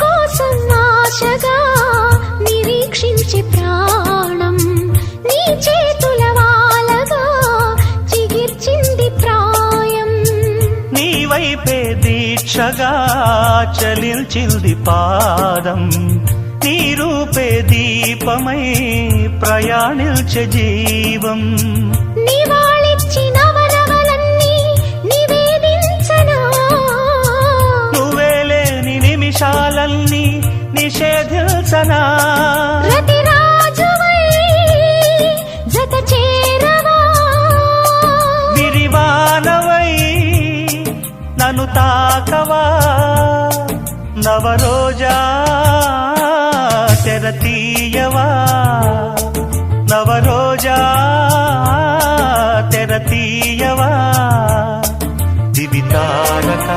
కోసం ఆశగా నిరీక్షించే ప్రాణం నీ చేతుల వాలగా చిగిర్చింది ప్రాయం. నీ వైపే దీక్షగా చలించింది పాదం, నీ రూపే దీపమై ప్రయాణించే జీవం. నివాళిచ్చిన వరవలన్నీ నివేదించనా, నువ్వే లేని నిమిషాలన్నీ నిషేధించనా. రతిరాజువై జత చేరవా, విరివానవై నన్ను తాకవా. నవరోజా తెరతీయవా, నవరోజా తెరతీయవా. దివితారక